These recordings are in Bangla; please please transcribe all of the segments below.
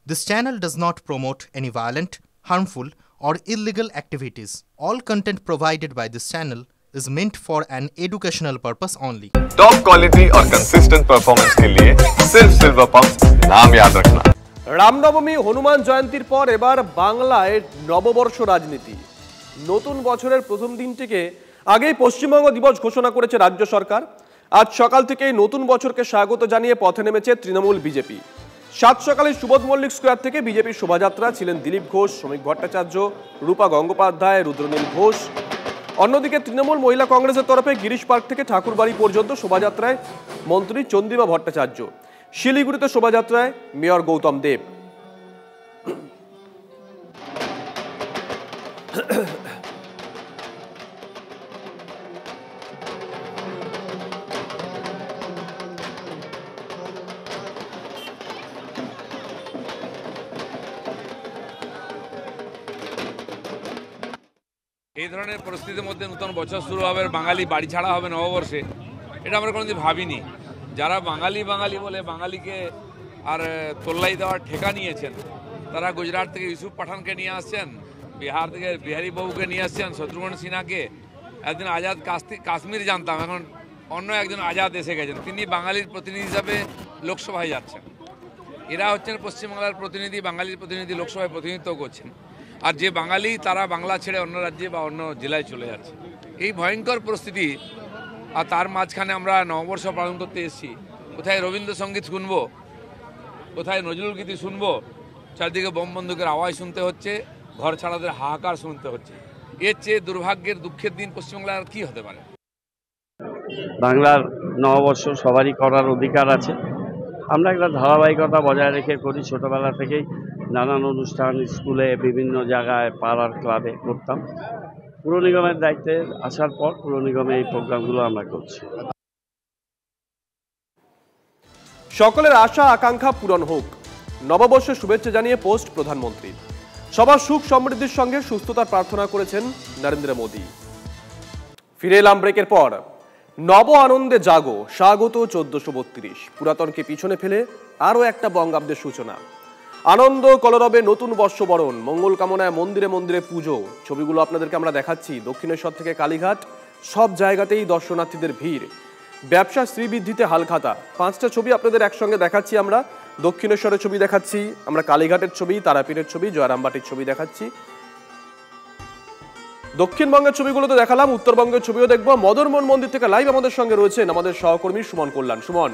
This channel does not promote any violent, harmful, or illegal activities. All content provided by this channel is meant for an educational purpose only. Top quality और कंसिस्टेंट परफॉर्मेंस के लिए सिर्फ सिल्वर पंप्स नाम याद रखना। রামনবমী হনুমান জয়ন্তীর পর এবার বাংলায় নববর্ষ রাজনীতি। নতুন বছরের প্রথম দিনটিকে আগেই পশ্চিমবঙ্গ দিবস ঘোষণা করেছে রাজ্য সরকার। আজ সকাল থেকেই নতুন বছরকে স্বাগত জানিয়ে পথে নেমেছে তৃণমূল বিজেপি। সাত সকালে সুবোধ মল্লিক স্কোয়ার থেকে বিজেপির শোভাযাত্রা, ছিলেন দিলীপ ঘোষ, শ্রমিক ভট্টাচার্য, রূপা গঙ্গোপাধ্যায়, রুদ্রনীল ঘোষ। অন্যদিকে তৃণমূল মহিলা কংগ্রেসের তরফে গিরিশ পার্ক থেকে ঠাকুরবাড়ি পর্যন্ত শোভাযাত্রায় মন্ত্রী চন্দ্রিমা ভট্টাচার্য। শিলিগুড়িতে শোভাযাত্রায় মেয়র গৌতম দেব। এই ধরনের পরিস্থিতির মধ্যে নতুন বছর শুরু হবে, বাঙালি বাড়ি ছাড়া হবে নববর্ষে, এটা আমরা কোনোদিন ভাবিনি। যারা বাঙালি বাঙালি বলে বাঙালিকে আর তোল্লাই দেওয়ার ঠেকা নিয়েছেন, তারা গুজরাট থেকে ইউসুফ পাঠানকে নিয়ে আসছেন, বিহার থেকে বিহারী বাবুকে নিয়ে আসছেন, শত্রুঘ্ন সিনহাকে। একদিন আজাদ কাশ্মীর জানতাম, এখন অন্য একজন আজাদ এসে গেছেন, তিনি বাঙালির প্রতিনিধি হিসাবে লোকসভায় যাচ্ছেন। এরা হচ্ছেন পশ্চিমবাংলার প্রতিনিধি, বাঙালির প্রতিনিধি লোকসভায় প্রতিনিধিত্ব করছেন। আর যে বাঙালি তারা বাংলা ছেড়ে অন্য রাজ্যে বা অন্য জেলায় চলে যাচ্ছে। এই ভয়ঙ্কর পরিস্থিতি, আর তার মাঝখানে আমরা নববর্ষ পালন করতে এসেছি। কোথায় রবীন্দ্রসঙ্গীত শুনবো, কোথায় নজরুল গীতি শুনবো, চারদিকে বোম বন্দুকের আওয়াজ শুনতে হচ্ছে, ঘর ছাড়াদের হাহাকার শুনতে হচ্ছে। এর চেয়ে দুর্ভাগ্যের দুঃখের দিন পশ্চিমবাংলার আর কি হতে পারে? বাংলার নববর্ষ সবারই করার অধিকার আছে। আমরা একটা ধারাবাহিকতা বজায় রেখে করি। ছোটোবেলা থেকেই নানান অনুষ্ঠান স্কুলে, বিভিন্ন জায়গায়, পাড়ার ক্লাবে করতাম। পুর নিগমের দায়িত্বে আসার পর পুর নিগমে এই প্রোগ্রামগুলো আমরা করছি। সকলের আশা আকাঙ্ক্ষা পূরণ হোক, নববর্ষের শুভেচ্ছা জানিয়ে পোস্ট প্রধানমন্ত্রী। সবার সুখ সমৃদ্ধির সঙ্গে সুস্থতার প্রার্থনা করেছেন নরেন্দ্র মোদী। ফিরে এলাম ব্রেকের পর। নব আনন্দে জাগো, স্বাগত 1432। পুরাতনকে পিছনে ফেলে আরও একটা বঙ্গাব্দের সূচনা। আনন্দ কলরবে নতুন বর্ষবরণ, মঙ্গল কামনায় মন্দিরে মন্দিরে পুজো। ছবিগুলো আপনাদেরকে আমরা দেখাচ্ছি। দক্ষিণেশ্বর থেকে কালীঘাট, সব জায়গাতেই দর্শনার্থীদের ভিড়। ব্যবসা শ্রীবৃদ্ধিতে হালখাতা। 5টা ছবি আপনাদের একসঙ্গে দেখাচ্ছি আমরা। দক্ষিণেশ্বরের ছবি দেখাচ্ছি আমরা, কালীঘাটের ছবি, তারাপীঠের ছবি, জয়রামবাটির ছবি দেখাচ্ছি। দক্ষিণবঙ্গের ছবিগুলোতে দেখালাম, উত্তরবঙ্গের ছবিও দেখবো। মদনমোহন মন্দির থেকে লাইভ আমাদের সঙ্গে রয়েছেন আমাদের সহকর্মী সুমন কল্যাণ। সুমন,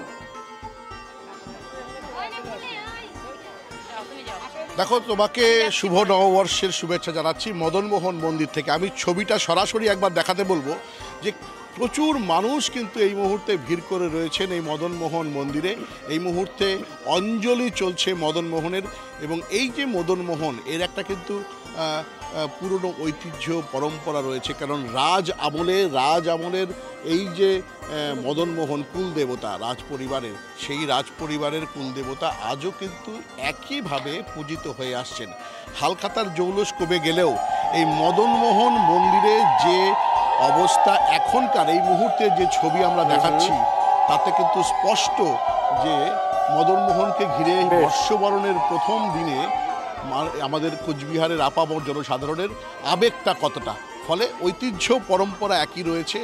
দেখো, তোমাকে শুভ নববর্ষের শুভেচ্ছা জানাচ্ছি মদনমোহন মন্দির থেকে। আমি ছবিটা সরাসরি একবার দেখাতে বলবো যে প্রচুর মানুষ কিন্তু এই মুহূর্তে ভিড় করে রয়েছেন এই মদনমোহন মন্দিরে। এই মুহূর্তে অঞ্জলি চলছে মদনমোহনের, এবং এই যে মদনমোহন, এর একটা কিন্তু পুরনো ঐতিহ্য পরম্পরা রয়েছে। কারণ রাজ আমলের এই যে মদনমোহন কুলদেবতা রাজ পরিবারের, সেই রাজ পরিবারের কুলদেবতা আজও কিন্তু একইভাবে পূজিত হয়ে আসছেন। হালখাতার জৌলুস কমে গেলেও এই মদনমোহন মন্দিরে যে অবস্থা এখনকার, এই মুহূর্তে যে ছবি আমরা দেখাচ্ছি, তাতে কিন্তু স্পষ্ট যে মদনমোহনকে ঘিরে বর্ষবরণের প্রথম দিনে আমাদের কোচবিহারের আপামর জনসাধারণের আবেগটা কতটা। ফলে ঐতিহ্য পরম্পরা একই রয়েছে।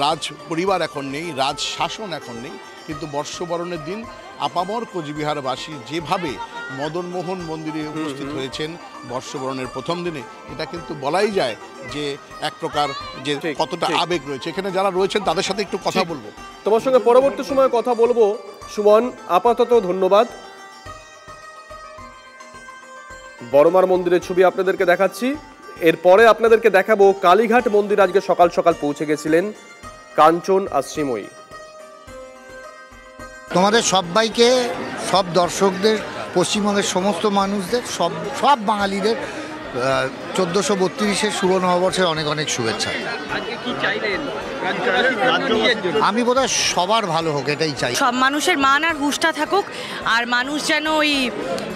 রাজ পরিবার এখন নেই, রাজ শাসন এখন নেই, কিন্তু বর্ষবরণের দিন আপামর কোচবিহারবাসী যেভাবে মদনমোহন মন্দিরে উপস্থিত হয়েছেন বর্ষবরণের প্রথম দিনে, এটা কিন্তু বলাই যায় যে এক প্রকার যে কতটা আবেগ রয়েছে। এখানে যারা রয়েছেন তাদের সাথে একটু কথা বলবো। তোমার সঙ্গে পরবর্তী সময়ে কথা বলবো সুমন। আপাতত ধন্যবাদ। বড়মার মন্দিরের ছবি আপনাদেরকে দেখাচ্ছি। এরপরে আপনাদেরকে দেখাবো কালীঘাট মন্দির। আজকে সকাল সকাল পৌঁছে গেছিলেন কাঞ্চন আর শ্রীময়ী। তোমাদের সবাইকে, সব দর্শকদের, পশ্চিমবঙ্গের সমস্ত মানুষদের, সব বাঙালিদের 1432-এর শুভ নববর্ষের অনেক অনেক শুভেচ্ছা। আমি বোধহয় সবার ভালো হোক, এটাই চাই। সব মানুষের মান আর হুঁশটা থাকুক, আর মানুষ যেন ওই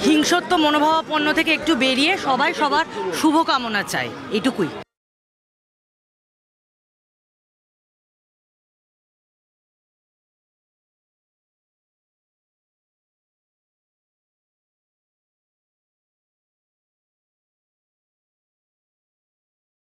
হিংসত্ব মনোভাবাপন্ন থেকে একটু বেরিয়ে সবাই সবার শুভকামনা চায়, এটুকুই।